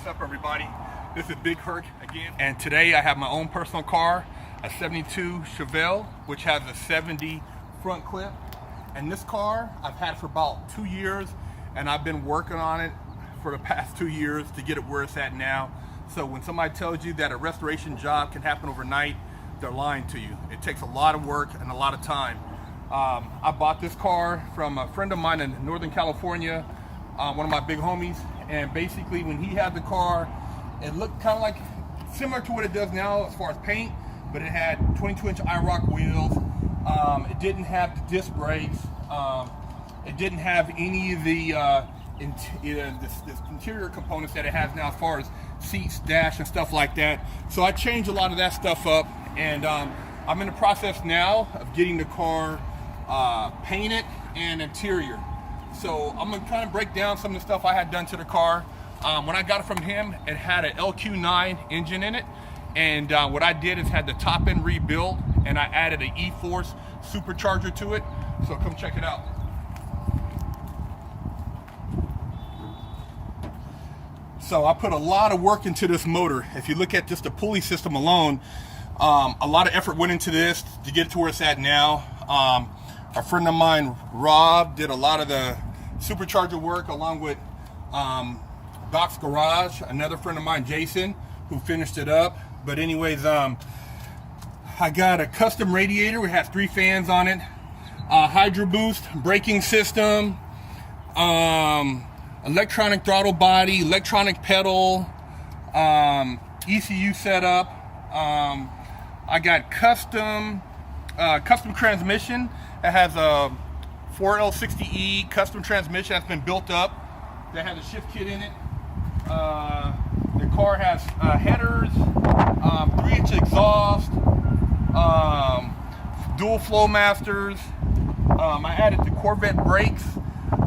What's up, everybody? This is Big Herc again, and today I have my own personal car, a 72 Chevelle, which has a 70 front clip. And this car I've had for about 2 years, and I've been working on it for the past 2 years to get it where it's at now. So when somebody tells you that a restoration job can happen overnight, they're lying to you. It takes a lot of work and a lot of time. I bought this car from a friend of mine in Northern California, one of my big homies, and basically when he had the car, it looked kind of like similar to what it does now as far as paint, but it had 22-inch IROC wheels. It didn't have the disc brakes. It didn't have any of the this interior components that it has now as far as seats, dash, and stuff like that. So I changed a lot of that stuff up, and I'm in the process now of getting the car painted and interior. So I'm gonna kind of break down some of the stuff I had done to the car. When I got it from him, it had an LQ9 engine in it, and what I did is had the top end rebuilt, and I added an E-Force supercharger to it. So come check it out. So I put a lot of work into this motor. If you look at just the pulley system alone, a lot of effort went into this to get it to where it's at now. A friend of mine, Rob, did a lot of the supercharger work along with Doc's Garage, another friend of mine, Jason, who finished it up. But anyways, I got a custom radiator. It has 3 fans on it, Hydro Boost braking system, electronic throttle body, electronic pedal, ECU setup. I got custom transmission. It has a 4L60E custom transmission that's been built up. That has a shift kit in it. The car has headers, 3-inch exhaust, dual flow masters. I added the Corvette brakes,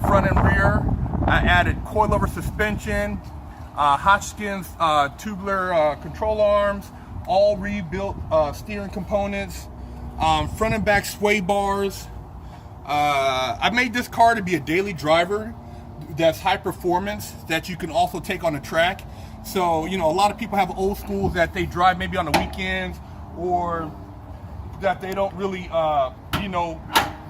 front and rear. I added coilover suspension, Hotchkiss tubular control arms, all rebuilt steering components, front and back sway bars. I made this car to be a daily driver that's high performance, that you can also take on the track. So, you know, a lot of people have old schools that they drive maybe on the weekends, or that they don't really, you know,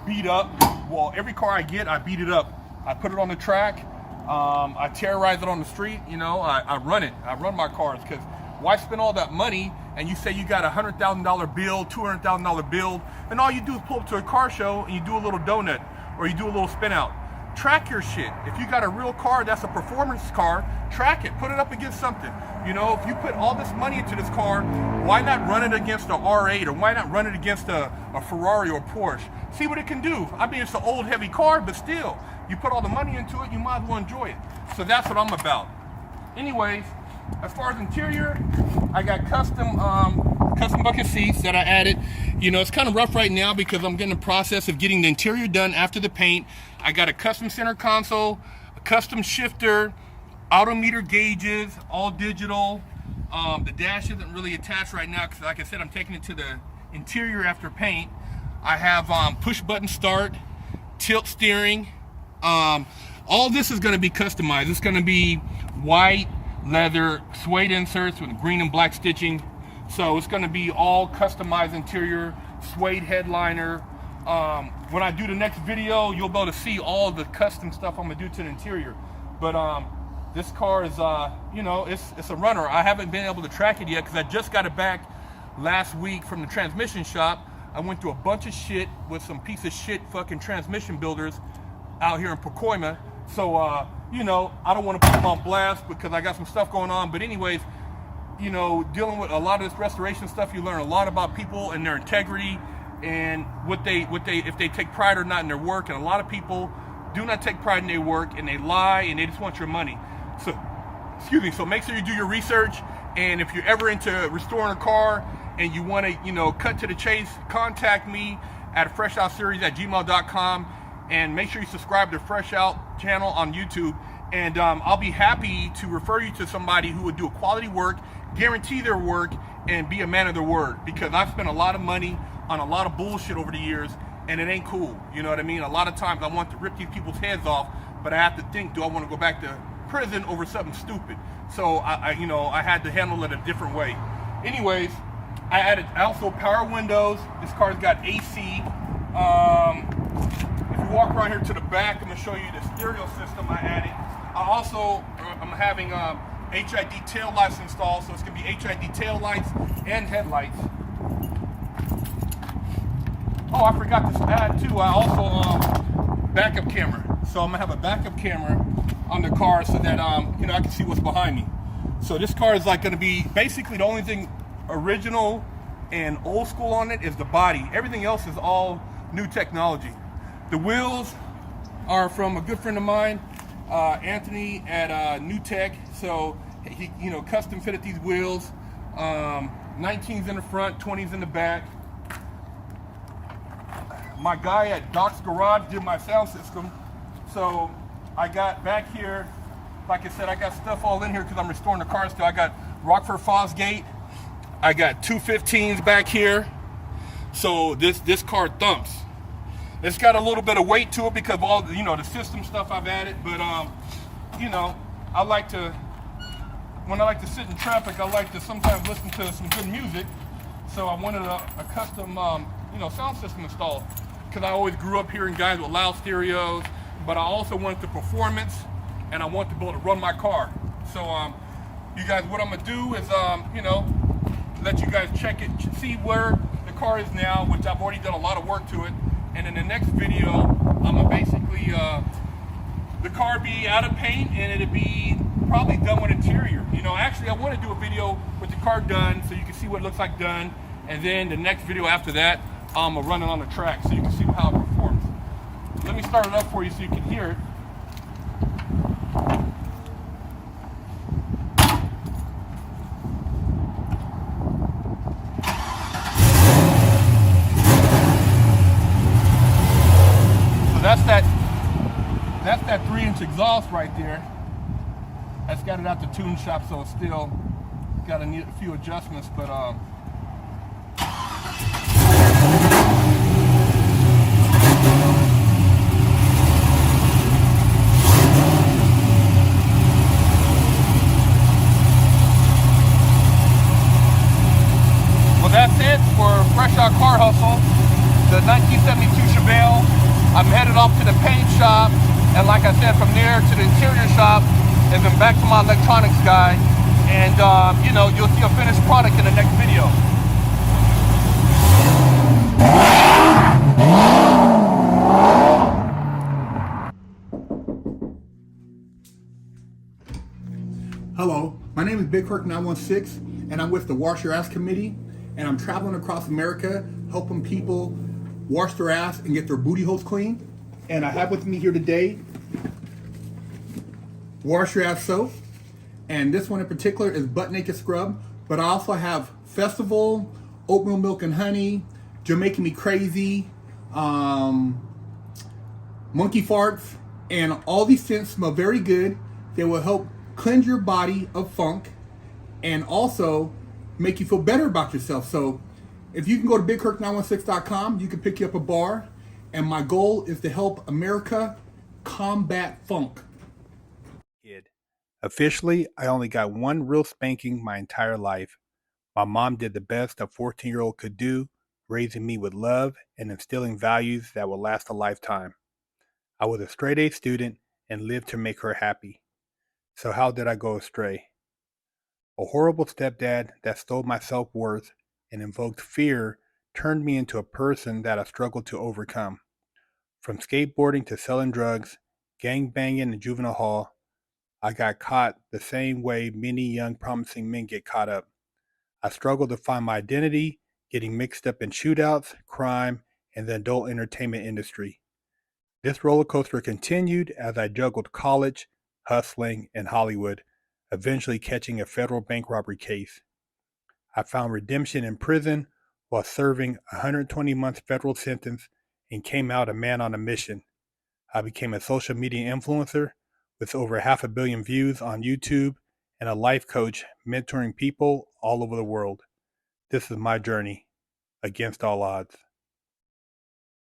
beat up. Well, every car I get, I beat it up. I put it on the track. I terrorize it on the street. You know, I run it. I run my cars, because why spend all that money and you say you got a $100,000 build, $200,000 build, and all you do is pull up to a car show and you do a little donut or you do a little spin out. Track your shit. If you got a real car that's a performance car, track it. Put it up against something. You know, if you put all this money into this car, why not run it against a R8, or why not run it against a Ferrari or Porsche? See what it can do. I mean, it's an old heavy car, but still, you put all the money into it, you might as well enjoy it. So that's what I'm about. Anyways, as far as interior, I got custom bucket seats that I added. You know, it's kind of rough right now because I'm getting the process of getting the interior done after the paint. I got a custom center console, a custom shifter, odometer gauges, all digital. The dash isn't really attached right now because, like I said, I'm taking it to the interior after paint. I have push button start, tilt steering. All this is going to be customized. It's going to be white leather suede inserts with green and black stitching. So it's going to be all customized interior, suede headliner. When I do the next video, you'll be able to see all the custom stuff I'm going to do to the interior. But this car is, you know, it's a runner. I haven't been able to track it yet because I just got it back last week from the transmission shop. I went through a bunch of shit with some piece of shit fucking transmission builders out here in Pacoima. So, you know, I don't want to put them on blast because I got some stuff going on. But anyways, you know, dealing with a lot of this restoration stuff, you learn a lot about people and their integrity and what they if they take pride or not in their work. And a lot of people do not take pride in their work, and they lie, and they just want your money. So, excuse me. So make sure you do your research. And if you're ever into restoring a car and you want to, you know, cut to the chase, contact me at freshoutseries@gmail.com. And make sure you subscribe to Fresh Out channel on YouTube, and I'll be happy to refer you to somebody who would do a quality work, guarantee their work, and be a man of their word. Because I've spent a lot of money on a lot of bullshit over the years, and it ain't cool. You know what I mean? A lot of times I want to rip these people's heads off, but I have to think, do I want to go back to prison over something stupid. So I had to handle it a different way. Anyways, I added also power windows. This car's got AC. If you walk around here to the back, I'm gonna show you the stereo system I added. I'm having HID tail lights installed, so it's gonna be HID tail lights and headlights. Oh, I forgot to add too. I also backup camera. So I'm gonna have a backup camera on the car so that I can see what's behind me. So this car is like gonna be basically the only thing original and old school on it is the body. Everything else is all new technology. The wheels are from a good friend of mine, Anthony at New Tech. So he custom fitted these wheels. 19s in the front, 20s in the back. My guy at Doc's Garage did my sound system. So I got back here, like I said, I got stuff all in here because I'm restoring the car still. I got Rockford Fosgate. I got 215s back here. So this car thumps. It's got a little bit of weight to it because of all the system stuff I've added. But I like to, when I like to sit in traffic, I like to sometimes listen to some good music. So I wanted a custom sound system installed because I always grew up hearing guys with loud stereos. But I also wanted the performance, and I want to be able to run my car. So, you guys, what I'm gonna do is, let you guys check it, see where the car is now, which I've already done a lot of work to it. And in the next video, I'm gonna basically, the car be out of paint, and it'll be probably done with interior. Actually, I want to do a video with the car done, so you can see what it looks like done. And then the next video after that, I'm gonna run it on the track, so you can see how it performs. Let me start it up for you so you can hear it. So that's that 3-inch exhaust right there. That's got it out the tune shop, so it's still got to need a few adjustments, but that's it for Fresh Out Car Hustle, the 1972 Chevelle. I'm headed off to the paint shop, and like I said, from there to the interior shop, and then back to my electronics guy. And you'll see a finished product in the next video. Hello, my name is Big Kirk 916, and I'm with the Wash Your Ass Committee. And I'm traveling across America helping people wash their ass and get their booty holes clean. And I have with me here today Wash Your Ass soap. And this one in particular is Butt Naked Scrub. But I also have Festival, Oatmeal Milk and Honey, Jamaican Me Crazy, Monkey Farts. And all these scents smell very good. They will help cleanse your body of funk and also make you feel better about yourself. So if you can go to BigKirk916.com, you can pick you up a bar. And my goal is to help America combat funk. Officially, I only got one real spanking my entire life. My mom did the best a 14-year-old could do, raising me with love and instilling values that will last a lifetime. I was a straight-A student and lived to make her happy. So how did I go astray? A horrible stepdad that stole my self-worth and invoked fear turned me into a person that I struggled to overcome. From skateboarding to selling drugs, gang banging in juvenile hall, I got caught the same way many young promising men get caught up. I struggled to find my identity, getting mixed up in shootouts, crime, and the adult entertainment industry. This roller coaster continued as I juggled college, hustling, and Hollywood, eventually catching a federal bank robbery case. I found redemption in prison while serving a 120-month federal sentence and came out a man on a mission. I became a social media influencer with over 500 million views on YouTube and a life coach mentoring people all over the world. This is my journey against all odds.